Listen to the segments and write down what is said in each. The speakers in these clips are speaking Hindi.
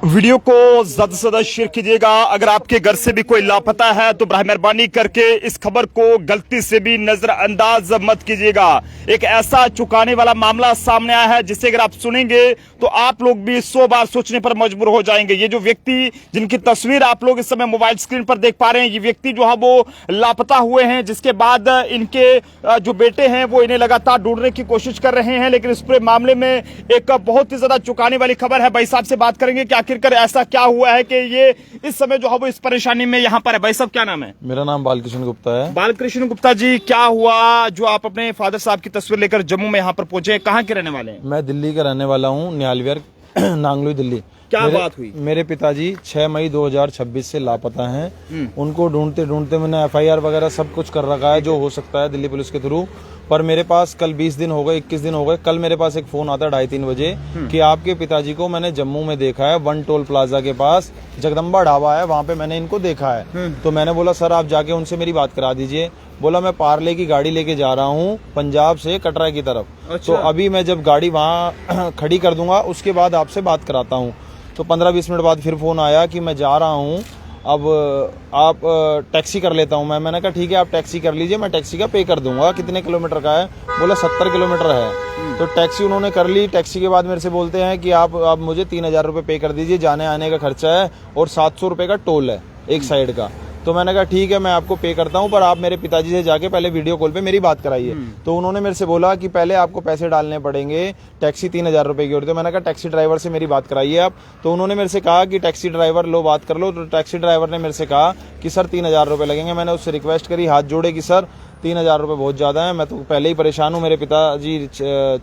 वीडियो को ज्यादा से ज्यादा शेयर कीजिएगा। अगर आपके घर से भी कोई लापता है तो बराह मेहरबानी करके इस खबर को गलती से भी नजरअंदाज मत कीजिएगा। एक ऐसा चुकाने वाला मामला सामने आया है जिसे अगर आप सुनेंगे तो आप लोग भी 100 बार सोचने पर मजबूर हो जाएंगे। ये जो व्यक्ति जिनकी तस्वीर आप लोग इस समय मोबाइल स्क्रीन पर देख पा रहे हैं, ये व्यक्ति जो है वो लापता हुए हैं, जिसके बाद इनके जो बेटे हैं वो इन्हें लगातार ढूंढने की कोशिश कर रहे हैं। लेकिन इस पूरे मामले में एक बहुत ही ज्यादा चुकाने वाली खबर है। भाई साहब से बात करेंगे कि आखिरकार ऐसा क्या हुआ है कि ये इस समय जो है वो इस परेशानी में यहाँ पर है। भाई साहब क्या नाम है? मेरा नाम बालकृष्ण गुप्ता है। बालकृष्ण गुप्ता जी, क्या हुआ जो आप अपने फादर साहब की तस्वीर लेकर जम्मू में यहाँ पर पहुंचे? कहाँ के रहने वाले हैं? मैं दिल्ली का रहने वाला हूँ, न्यालवियर नांगलुई दिल्ली। क्या बात हुई? मेरे पिताजी 6 मई 2026 से लापता हैं। उनको ढूंढते ढूंढते मैंने FIR वगैरह सब कुछ कर रखा है जो हो सकता है दिल्ली पुलिस के थ्रू। पर मेरे पास कल 20 दिन हो गए, 21 दिन हो गए, कल मेरे पास एक फोन आता है 2:30-3 बजे कि आपके पिताजी को मैंने जम्मू में देखा है, वन टोल प्लाजा के पास जगदम्बा ढाबा है, वहाँ पे मैंने इनको देखा है। तो मैंने बोला सर आप जाके उनसे मेरी बात करा दीजिए। बोला मैं पार्ले की गाड़ी लेके जा रहा हूँ पंजाब से कटरा की तरफ। अच्छा। तो अभी मैं जब गाड़ी वहाँ खड़ी कर दूंगा उसके बाद आपसे बात कराता हूँ। तो 15-20 मिनट बाद फिर फोन आया कि मैं जा रहा हूँ, अब आप टैक्सी कर लेता हूँ। मैंने कहा ठीक है आप टैक्सी कर लीजिए, मैं टैक्सी का पे कर दूंगा। कितने किलोमीटर का है? बोला 70 किलोमीटर है। तो टैक्सी उन्होंने कर ली। टैक्सी के बाद मेरे से बोलते हैं कि आप मुझे 3000 रुपये पे कर दीजिए, जाने आने का खर्चा है और 700 रुपये का टोल है एक साइड का। तो मैंने कहा ठीक है मैं आपको पे करता हूं, पर आप मेरे पिताजी से जाके पहले वीडियो कॉल पे मेरी बात कराइए। तो उन्होंने मेरे से बोला कि पहले आपको पैसे डालने पड़ेंगे, टैक्सी 3000 रुपये की होती है। तो मैंने कहा टैक्सी ड्राइवर से मेरी बात कराइए आप। तो उन्होंने मेरे से कहा कि टैक्सी ड्राइवर लो बात कर लो। तो टैक्सी ड्राइवर ने मेरे से कहा कि सर 3000 रुपये लगेंगे। मैंने उससे रिक्वेस्ट करी, हाथ जोड़े कि सर 3000 रुपये बहुत ज़्यादा है, मैं तो पहले ही परेशान हूँ, मेरे पिताजी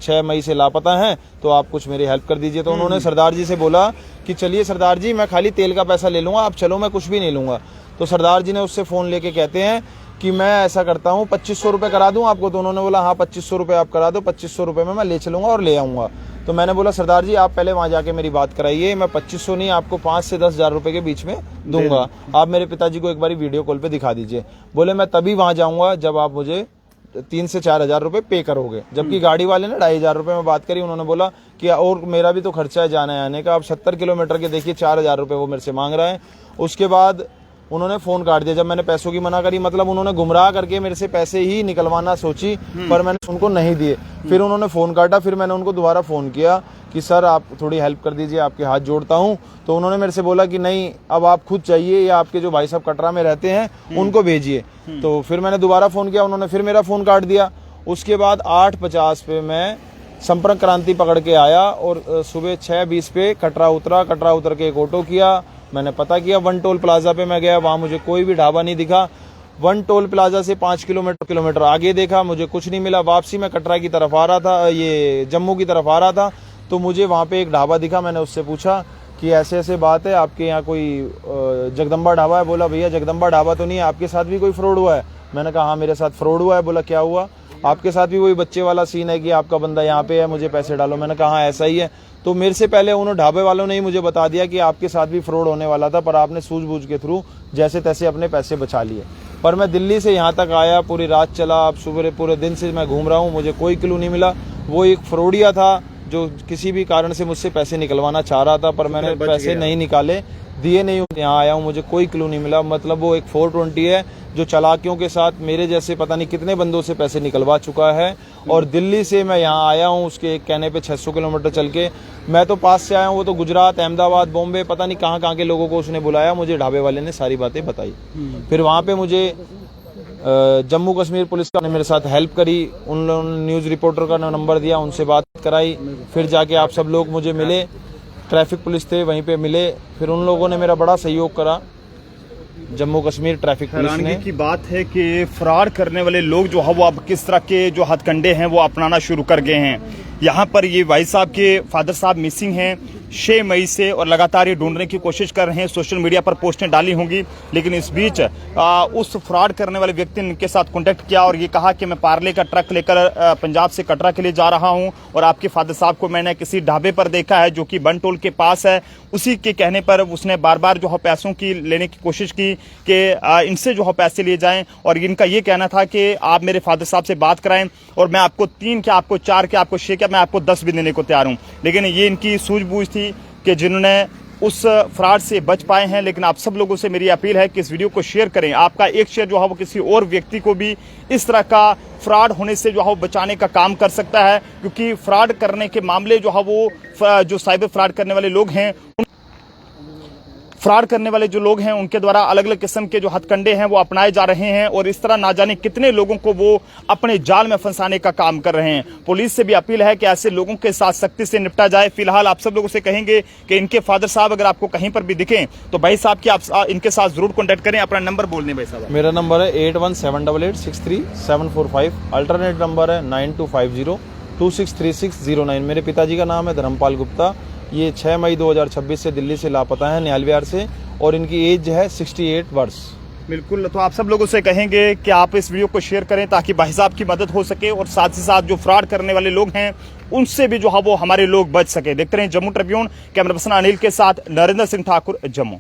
6 मई से लापता हैं, तो आप कुछ मेरी हेल्प कर दीजिए। तो उन्होंने सरदार जी से बोला कि चलिए सरदार जी मैं खाली तेल का पैसा ले लूँगा, आप चलो मैं कुछ भी नहीं लूँगा। तो सरदार जी ने उससे फ़ोन लेके कहते हैं कि मैं ऐसा करता हूँ 2500 रुपये करा दूँ आपको। तो उन्होंने बोला हाँ 2500 रुपये आप करा दो, 2500 रुपये में मैं ले चलूँगा और ले आऊँगा। तो मैंने बोला सरदार जी आप पहले वहाँ जाके मेरी बात कराइए, मैं 2500 नहीं आपको 5 से 10 हज़ार रुपये के बीच में दूंगा, आप मेरे पिताजी को एक बार वीडियो कॉल पे दिखा दीजिए। बोले मैं तभी वहाँ जाऊँगा जब आप मुझे 3 से 4 हज़ार रुपये पे करोगे। जबकि गाड़ी वाले ने 2500 रुपये में बात करी। उन्होंने बोला कि और मेरा भी तो खर्चा है जाने आने का, अब 70 किलोमीटर के देखिए 4000 रुपये वो मेरे से मांग रहा है। उसके बाद उन्होंने फोन काट दिया जब मैंने पैसों की मना करी। मतलब उन्होंने गुमराह करके मेरे से पैसे ही निकलवाना सोची, पर मैंने उनको नहीं दिए। फिर उन्होंने फोन काटा, फिर मैंने उनको दोबारा फोन किया कि सर आप थोड़ी हेल्प कर दीजिए, आपके हाथ जोड़ता हूँ। तो उन्होंने मेरे से बोला कि नहीं अब आप खुद चाहिए या आपके जो भाई साहब कटरा में रहते हैं उनको भेजिए। तो फिर मैंने दोबारा फोन किया, उन्होंने फिर मेरा फोन काट दिया। उसके बाद 8:50 पे मैं संपर्क क्रांति पकड़ के आया और सुबह 6:20 पे कटरा उतरा। कटरा उतर के एक ऑटो किया, मैंने पता किया, वन टोल प्लाजा पे मैं गया, वहाँ मुझे कोई भी ढाबा नहीं दिखा। वन टोल प्लाजा से 5 किलोमीटर आगे देखा, मुझे कुछ नहीं मिला। वापसी में कटरा की तरफ आ रहा था, ये जम्मू की तरफ आ रहा था, तो मुझे वहाँ पे एक ढाबा दिखा। मैंने उससे पूछा कि ऐसे ऐसे बात है, आपके यहाँ कोई जगदम्बा ढाबा है? बोला भैया जगदम्बा ढाबा तो नहीं है, आपके साथ भी कोई फ्रॉड हुआ है? मैंने कहा हाँ मेरे साथ फ्रॉड हुआ है। बोला क्या हुआ? आपके साथ भी वही बच्चे वाला सीन है कि आपका बंदा यहाँ पे है, मुझे पैसे डालो। मैंने कहा हाँ ऐसा ही है। तो मेरे से पहले उन्होंने ढाबे वालों ने ही मुझे बता दिया कि आपके साथ भी फ्रॉड होने वाला था, पर आपने सूझबूझ के थ्रू जैसे तैसे अपने पैसे बचा लिए। पर मैं दिल्ली से यहाँ तक आया, पूरी रात चला, अब सुबह पूरे दिन से मैं घूम रहा हूँ, मुझे कोई क्लू नहीं मिला। वो एक फ्रॉडिया था जो किसी भी कारण से मुझसे पैसे निकलवाना चाह रहा था, पर मैंने पैसे नहीं निकाले, दिए नहीं। यहाँ आया हूँ, मुझे कोई क्लू नहीं मिला। मतलब वो एक 420 है जो चालाकियों के साथ मेरे जैसे पता नहीं कितने बंदों से पैसे निकलवा चुका है। और दिल्ली से मैं यहाँ आया हूँ उसके एक कहने पे 600 किलोमीटर चल के। मैं तो पास से आया हूँ, वो तो गुजरात, अहमदाबाद, बॉम्बे, पता नहीं कहाँ कहाँ के लोगों को उसने बुलाया। मुझे ढाबे वाले ने सारी बातें बताई। फिर वहाँ पे मुझे जम्मू कश्मीर पुलिस का ने मेरे साथ हेल्प करी। उन लोगों ने न्यूज़ रिपोर्टर का नंबर दिया, उनसे बात कराई। फिर जाके आप सब लोग मुझे मिले, ट्रैफिक पुलिस थे वहीं पे मिले। फिर उन लोगों ने मेरा बड़ा सहयोग करा, जम्मू कश्मीर ट्रैफिक पुलिस ने। की बात है कि फ्रॉड करने वाले लोग जो है वो अब किस तरह के जो हथकंडे हैं वो अपनाना शुरू कर गए हैं। यहाँ पर ये भाई साहब के फादर साहब मिसिंग हैं 6 मई से, और लगातार ये ढूंढने की कोशिश कर रहे हैं। सोशल मीडिया पर पोस्टें डाली होंगी, लेकिन इस बीच उस फ्रॉड करने वाले व्यक्ति ने इनके साथ कांटेक्ट किया और ये कहा कि मैं पार्ले का ट्रक लेकर पंजाब से कटरा के लिए जा रहा हूं, और आपके फादर साहब को मैंने किसी ढाबे पर देखा है जो कि वन टोल के पास है। उसी के कहने पर उसने बार बार जो है पैसों की लेने की कोशिश की कि इनसे जो है पैसे लिए जाएं, और इनका ये कहना था कि आप मेरे फादर साहब से बात कराएं और मैं आपको 3 क्या, आपको 4 क्या, आपको 6 क्या, मैं आपको 10 भी देने को तैयार हूं। लेकिन ये इनकी सूझबूझ थी कि जिन्होंने उस फ्रॉड से बच पाए हैं। लेकिन आप सब लोगों से मेरी अपील है कि इस वीडियो को शेयर करें। आपका एक शेयर जो है वो किसी और व्यक्ति को भी इस तरह का फ्रॉड होने से जो है वो बचाने का काम कर सकता है, क्योंकि फ्रॉड करने के मामले जो है वो जो साइबर फ्रॉड करने वाले लोग हैं, फ्रॉड करने वाले जो लोग हैं उनके द्वारा अलग अलग किस्म के जो हथकंडे हैं वो अपनाए जा रहे हैं और इस तरह ना जाने कितने लोगों को वो अपने जाल में फंसाने का काम कर रहे हैं। पुलिस से भी अपील है कि ऐसे लोगों के साथ सख्ती से निपटा जाए। फिलहाल आप सब लोगों से कहेंगे कि इनके फादर साहब अगर आपको कहीं पर भी दिखें तो भाई साहब की आप इनके साथ जरूर कॉन्टेक्ट करें। अपना नंबर बोलने भाई साहब। मेरा नंबर है 8178863745। अल्टरनेट नंबर है 9250263609। मेरे पिताजी का नाम है धर्मपाल गुप्ता। ये 6 मई 2026 से दिल्ली से लापता है, न्याल विहार से, और इनकी एज है 68 वर्ष। बिल्कुल, तो आप सब लोगों से कहेंगे कि आप इस वीडियो को शेयर करें ताकि भाई साहब की मदद हो सके और साथ ही साथ जो फ्रॉड करने वाले लोग हैं उनसे भी जो है वो हमारे लोग बच सके। देखते रहे Jammu Tribune. Camera person Anil के साथ नरेंद्र सिंह ठाकुर, जम्मू।